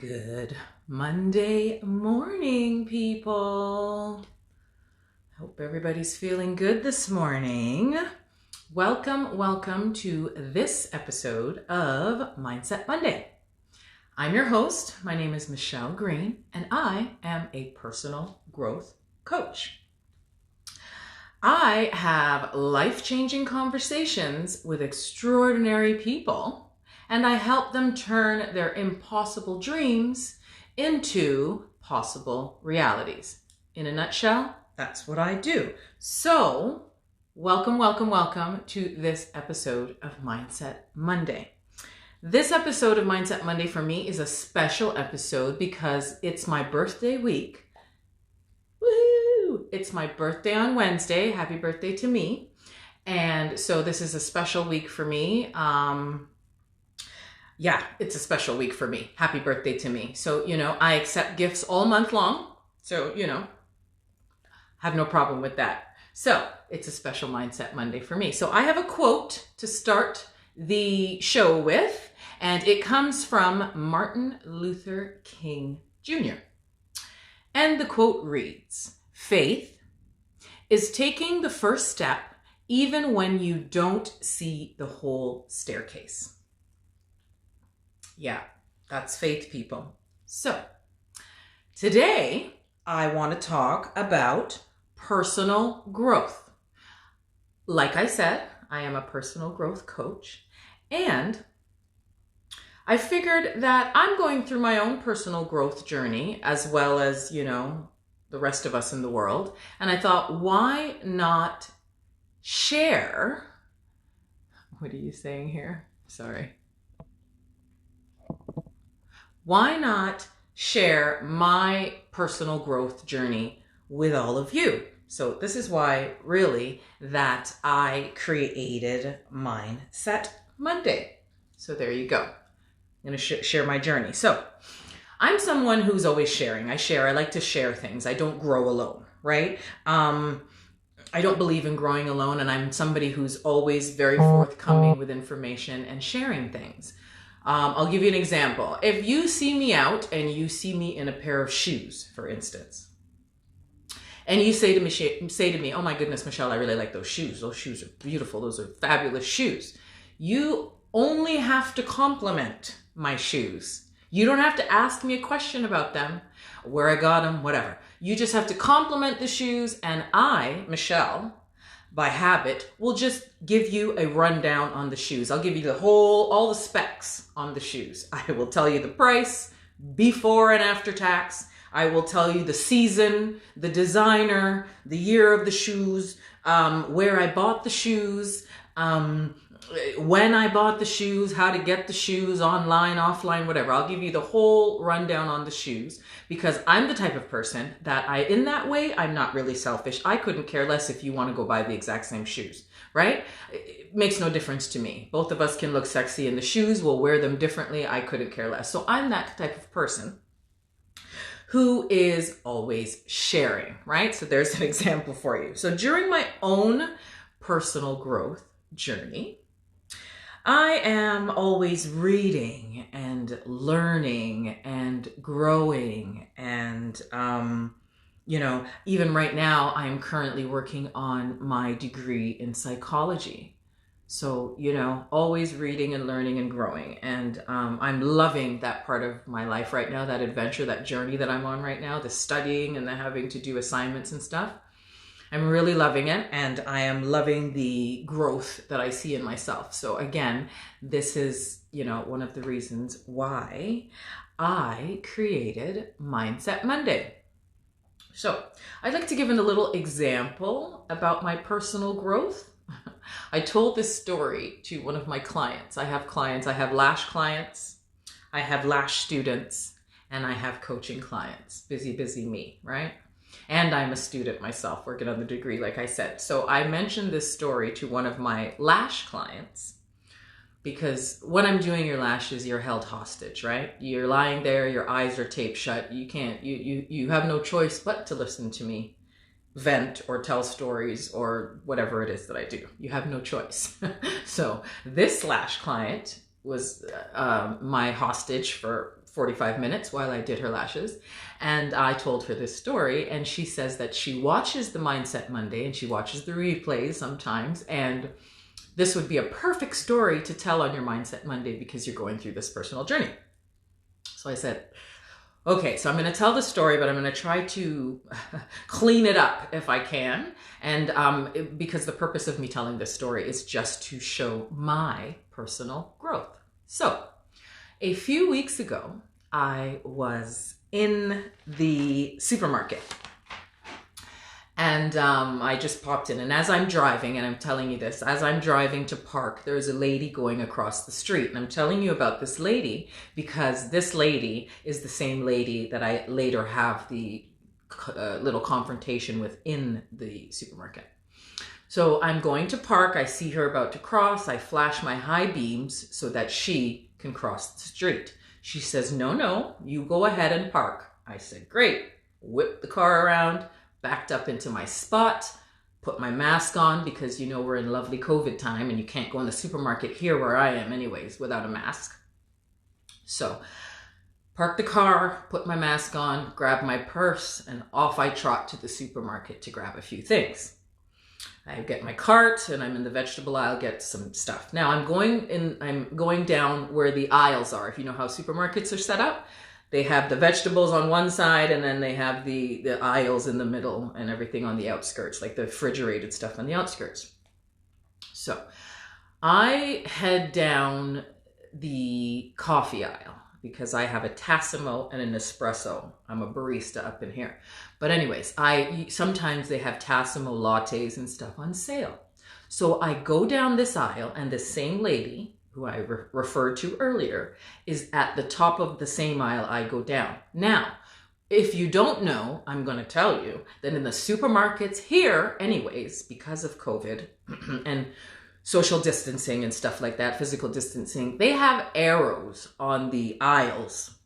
Good Monday morning, people. Hope everybody's feeling good this morning. Welcome to this episode of Mindset Monday. I'm your host. My name is Michelle Greene, and I am a personal growth coach. I have life-changing conversations with extraordinary people, and I help them turn their impossible dreams into possible realities. In a nutshell, that's what I do. So, welcome to this episode of Mindset Monday. This episode of Mindset Monday for me is a special episode because it's my birthday week. Woohoo! It's my birthday on Wednesday. Happy birthday to me. And so this is a special week for me. It's a special week for me. Happy birthday to me. So, I accept gifts all month long. So, have no problem with that. So it's a special Mindset Monday for me. So I have a quote to start the show with, and it comes from Martin Luther King Jr. And the quote reads, "Faith is taking the first step even when you don't see the whole staircase." Yeah, that's faith, people. So today I want to talk about personal growth. Like I said, I am a personal growth coach, and I figured that I'm going through my own personal growth journey as well as, the rest of us in the world. And I thought, why not share? What are you saying here? Sorry. Why not share my personal growth journey with all of you? So this is why really that I created Mindset Monday. So there you go. I'm going to share my journey. So I'm someone who's always sharing. I like to share things. I don't grow alone, right? I don't believe in growing alone, and I'm somebody who's always very forthcoming with information and sharing things. I'll give you an example. If you see me out and you see me in a pair of shoes, for instance, and you say to me, "Oh my goodness, Michelle, I really like those shoes. Those shoes are beautiful. Those are fabulous shoes." You only have to compliment my shoes. You don't have to ask me a question about them, where I got them, whatever. You just have to compliment the shoes, and I, Michelle, by habit, will just give you a rundown on the shoes. I'll give you all the specs on the shoes. I will tell you the price, before and after tax. I will tell you the season, the designer, the year of the shoes, where I bought the shoes, when I bought the shoes, how to get the shoes online, offline, whatever. I'll give you the whole rundown on the shoes because I'm the type of person that in that way, I'm not really selfish. I couldn't care less if you want to go buy the exact same shoes, right? It makes no difference to me. Both of us can look sexy in the shoes. We'll wear them differently. I couldn't care less. So I'm that type of person who is always sharing, right? So there's an example for you. So during my own personal growth journey, I am always reading and learning and growing. And, even right now, I am currently working on my degree in psychology. So, always reading and learning and growing. And I'm loving that part of my life right now, that adventure, that journey that I'm on right now, the studying and the having to do assignments and stuff. I'm really loving it, and I am loving the growth that I see in myself. So again, this is, one of the reasons why I created Mindset Monday. So I'd like to give a little example about my personal growth. I told this story to one of my clients. I have lash clients, I have lash students, and I have coaching clients. Busy me, right? And I'm a student myself, working on the degree, like I said. So I mentioned this story to one of my lash clients because when I'm doing your lashes, you're held hostage, right? You're lying there, your eyes are taped shut. You have no choice but to listen to me vent or tell stories or whatever it is that I do. You have no choice. So this lash client was my hostage for 45 minutes while I did her lashes. And I told her this story, and she says that she watches the Mindset Monday and she watches the replays sometimes. And this would be a perfect story to tell on your Mindset Monday because you're going through this personal journey. So I said, okay, so I'm going to tell the story, but I'm going to try to clean it up if I can. And because the purpose of me telling this story is just to show my personal growth. So a few weeks ago, I was in the supermarket. And I just popped in, and as I'm driving, and I'm telling you this, as I'm driving to park, there's a lady going across the street. And I'm telling you about this lady because this lady is the same lady that I later have the little confrontation with in the supermarket. So I'm going to park. I see her about to cross. I flash my high beams so that she can cross the street. She says, no, you go ahead and park. I said, great. Whip the car around. Backed up into my spot, put my mask on because you know we're in lovely COVID time and you can't go in the supermarket here where I am anyways without a mask. So park the car, put my mask on, grab my purse, and off I trot to the supermarket to grab a few things. I get my cart and I'm in the vegetable aisle, get some stuff. Now I'm going down where the aisles are. If you know how supermarkets are set up, they have the vegetables on one side and then they have the aisles in the middle and everything on the outskirts, like the refrigerated stuff on the outskirts. So I head down the coffee aisle because I have a Tassimo and an espresso. I'm a barista up in here. But anyways, sometimes they have Tassimo lattes and stuff on sale. So I go down this aisle and the same lady who I referred to earlier, is at the top of the same aisle I go down. Now, if you don't know, I'm going to tell you that in the supermarkets here, anyways, because of COVID and social distancing and stuff like that, physical distancing, they have arrows on the aisles,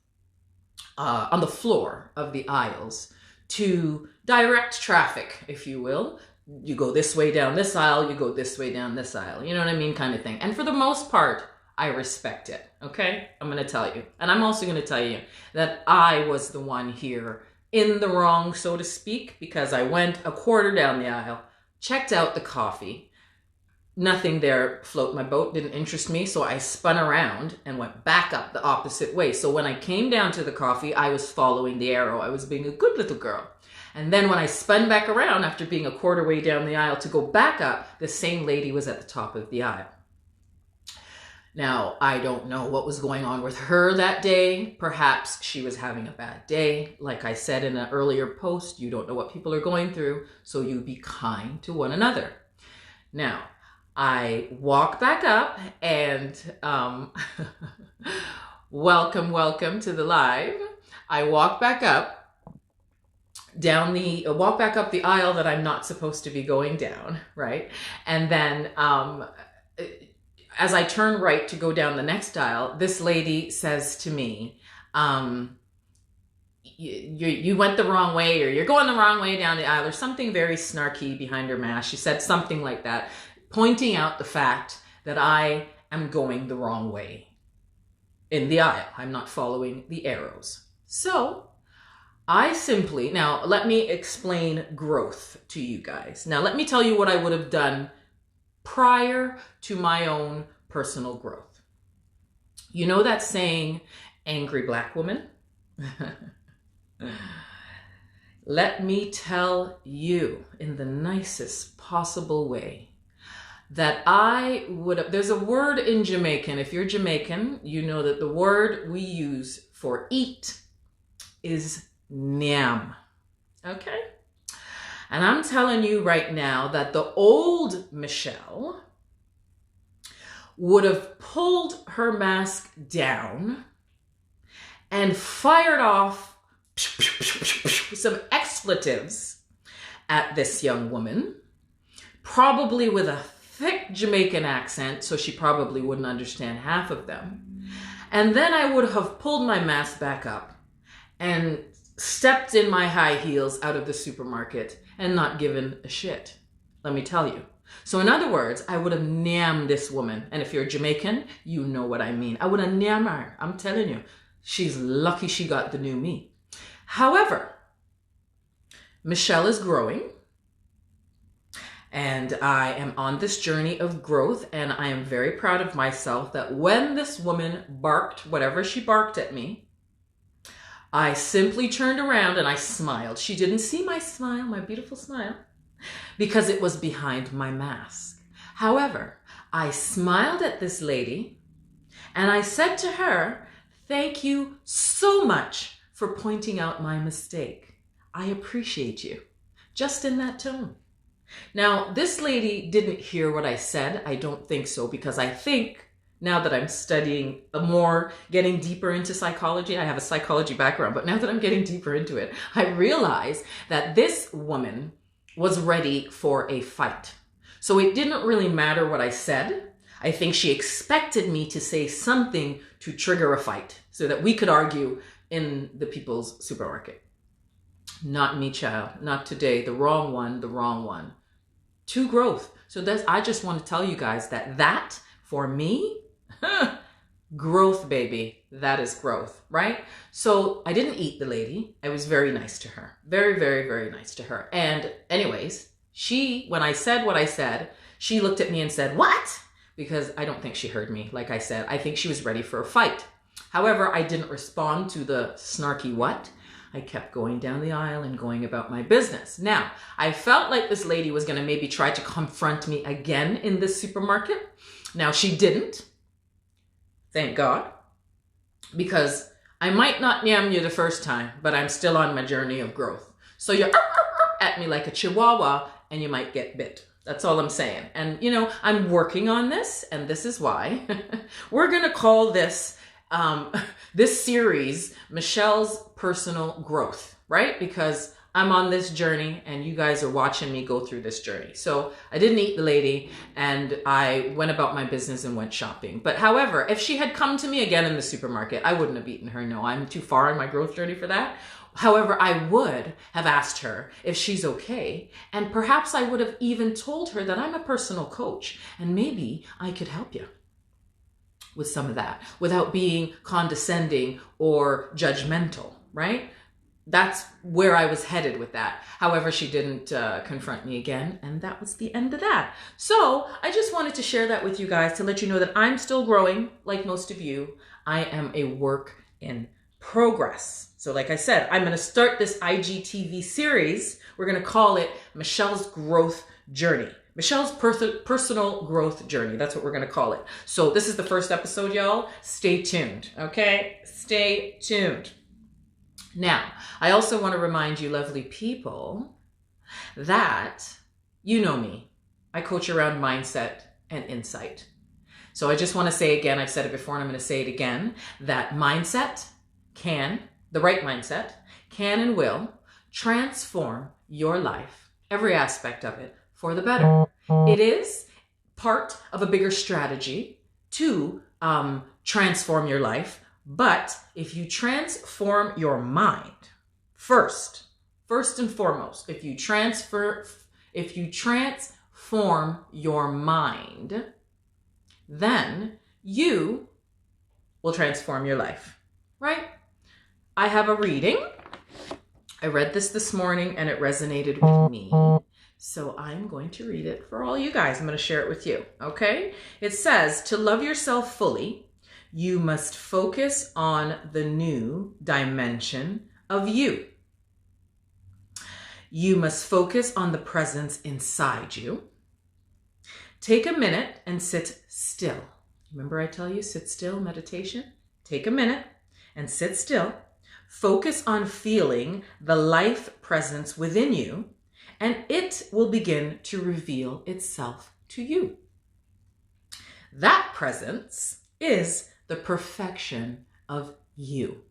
on the floor of the aisles to direct traffic, if you will. You go this way down this aisle, you go this way down this aisle. You know what I mean? Kind of thing. And for the most part, I respect it. Okay? I'm going to tell you. And I'm also going to tell you that I was the one here in the wrong, so to speak, because I went a quarter down the aisle, checked out the coffee. Nothing there float my boat, didn't interest me. So I spun around and went back up the opposite way. So when I came down to the coffee, I was following the arrow. I was being a good little girl. And then when I spun back around after being a quarter way down the aisle to go back up, the same lady was at the top of the aisle. Now, I don't know what was going on with her that day. Perhaps she was having a bad day. Like I said in an earlier post, you don't know what people are going through, so you be kind to one another. Now, I walk back up and welcome to the live. I walk back up the aisle that I'm not supposed to be going down, right? And then as I turn right to go down the next aisle, this lady says to me, you went the wrong way, or you're going the wrong way down the aisle, or something very snarky behind her mask. She said something like that, pointing out the fact that I am going the wrong way in the aisle. I'm not following the arrows. So now let me explain growth to you guys. Now let me tell you what I would have done prior to my own personal growth. You know that saying, angry black woman? Let me tell you in the nicest possible way that there's a word in Jamaican. If you're Jamaican, you know that the word we use for eat is nyam. Okay? And I'm telling you right now that the old Michelle would have pulled her mask down and fired off some expletives at this young woman, probably with a thick Jamaican accent, so she probably wouldn't understand half of them. And then I would have pulled my mask back up and stepped in my high heels out of the supermarket and not given a shit. Let me tell you. So in other words, I would have nyammed this woman. And if you're Jamaican, you know what I mean. I would have nyammed her. I'm telling you. She's lucky she got the new me. However, Michelle is growing, and I am on this journey of growth, and I am very proud of myself that when this woman barked, whatever she barked at me, I simply turned around and I smiled. She didn't see my smile, my beautiful smile, because it was behind my mask. However, I smiled at this lady and I said to her, "Thank you so much for pointing out my mistake. I appreciate you." Just in that tone. Now, this lady didn't hear what I said. I don't think so, because I think now that I'm studying more, getting deeper into psychology, I have a psychology background, but now that I'm getting deeper into it, I realize that this woman was ready for a fight. So it didn't really matter what I said. I think she expected me to say something to trigger a fight so that we could argue in the people's supermarket. Not me, child. Not today. The wrong one, the wrong one. To growth. So I just want to tell you guys that for me, growth, baby. That is growth, right? So I didn't eat the lady. I was very nice to her. Very, very, very nice to her. And anyways, when I said what I said, she looked at me and said, "What?" Because I don't think she heard me. Like I said, I think she was ready for a fight. However, I didn't respond to the snarky what. I kept going down the aisle and going about my business. Now, I felt like this lady was going to maybe try to confront me again in this supermarket. Now, she didn't. Thank God. Because I might not yam you the first time, but I'm still on my journey of growth. So you're at me like a chihuahua and you might get bit. That's all I'm saying. And, I'm working on this, and this is why. We're going to call this series Michelle's Personal Growth, right? Because I'm on this journey and you guys are watching me go through this journey. So I didn't eat the lady and I went about my business and went shopping. But however, if she had come to me again in the supermarket, I wouldn't have eaten her. No, I'm too far in my growth journey for that. However, I would have asked her if she's okay. And perhaps I would have even told her that I'm a personal coach and maybe I could help you with some of that without being condescending or judgmental, right? That's where I was headed with that. However, she didn't confront me again, and that was the end of that. So I just wanted to share that with you guys to let you know that I'm still growing, like most of you. I am a work in progress. So like I said, I'm going to start this IGTV series. We're going to call it Michelle's Growth Journey. Michelle's personal growth journey. That's what we're going to call it. So this is the first episode, y'all. Stay tuned, okay? Stay tuned. Now, I also want to remind you, lovely people, that you know me. I coach around mindset and insight. So I just want to say again, I've said it before and I'm going to say it again, that the right mindset can and will transform your life, every aspect of it, for the better. It is part of a bigger strategy to transform your life. But if you transform your mind first and foremost, if you transform your mind, then you will transform your life, right? I have a reading. I read this morning and it resonated with me. So I'm going to read it for all you guys. I'm going to share it with you, okay? It says, to love yourself fully, you must focus on the new dimension of you. You must focus on the presence inside you. Take a minute and sit still. Remember I tell you, sit still, meditation? Take a minute and sit still. Focus on feeling the life presence within you, and it will begin to reveal itself to you. That presence is the perfection of you.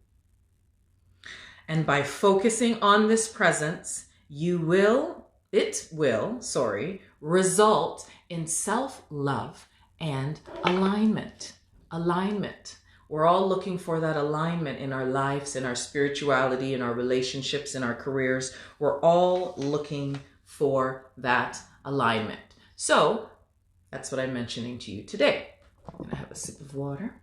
And by focusing on this presence, it will result in self-love and alignment. Alignment. We're all looking for that alignment in our lives, in our spirituality, in our relationships, in our careers. We're all looking for that alignment. So that's what I'm mentioning to you today. I'm going to have a sip of water.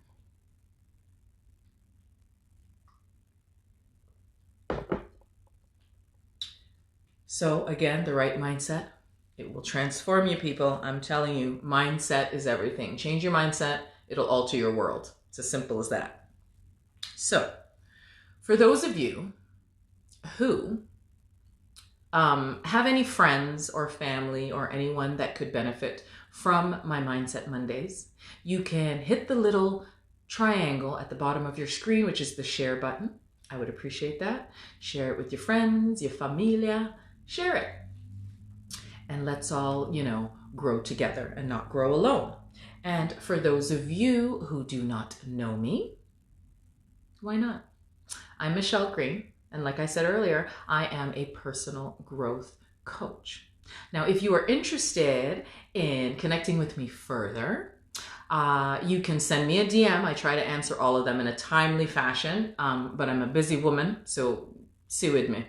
So again, the right mindset, it will transform you, people. I'm telling you, mindset is everything. Change your mindset, it'll alter your world. It's as simple as that. So for those of you who have any friends or family or anyone that could benefit from my Mindset Mondays, you can hit the little triangle at the bottom of your screen, which is the share button. I would appreciate that. Share it with your friends, your familia, share it. And let's all, grow together and not grow alone. And for those of you who do not know me, why not? I'm Michelle Greene. And like I said earlier, I am a personal growth coach. Now, if you are interested in connecting with me further, you can send me a DM. I try to answer all of them in a timely fashion, but I'm a busy woman, so stay with me.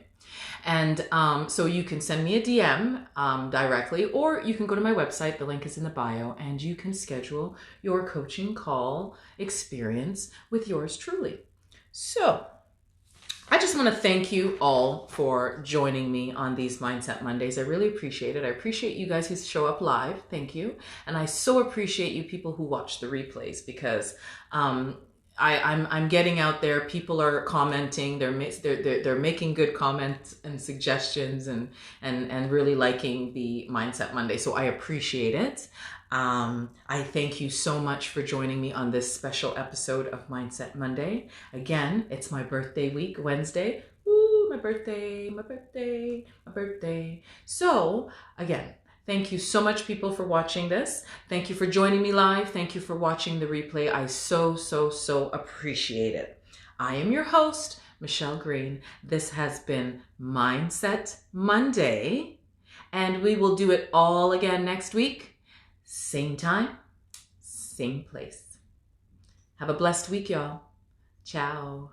And so you can send me a DM directly, or you can go to my website. The link is in the bio, and you can schedule your coaching call experience with yours truly. So I just want to thank you all for joining me on these Mindset Mondays. I really appreciate it. I appreciate you guys who show up live. Thank you. And I so appreciate you people who watch the replays, because I'm getting out there. People are commenting. They're making good comments and suggestions and really liking the Mindset Monday. So I appreciate it. I thank you so much for joining me on this special episode of Mindset Monday. Again, it's my birthday week, Wednesday. Woo, my birthday. So again, thank you so much, people, for watching this. Thank you for joining me live. Thank you for watching the replay. I so appreciate it. I am your host, Michelle Greene. This has been Mindset Monday, and we will do it all again next week. Same time, same place. Have a blessed week, y'all. Ciao.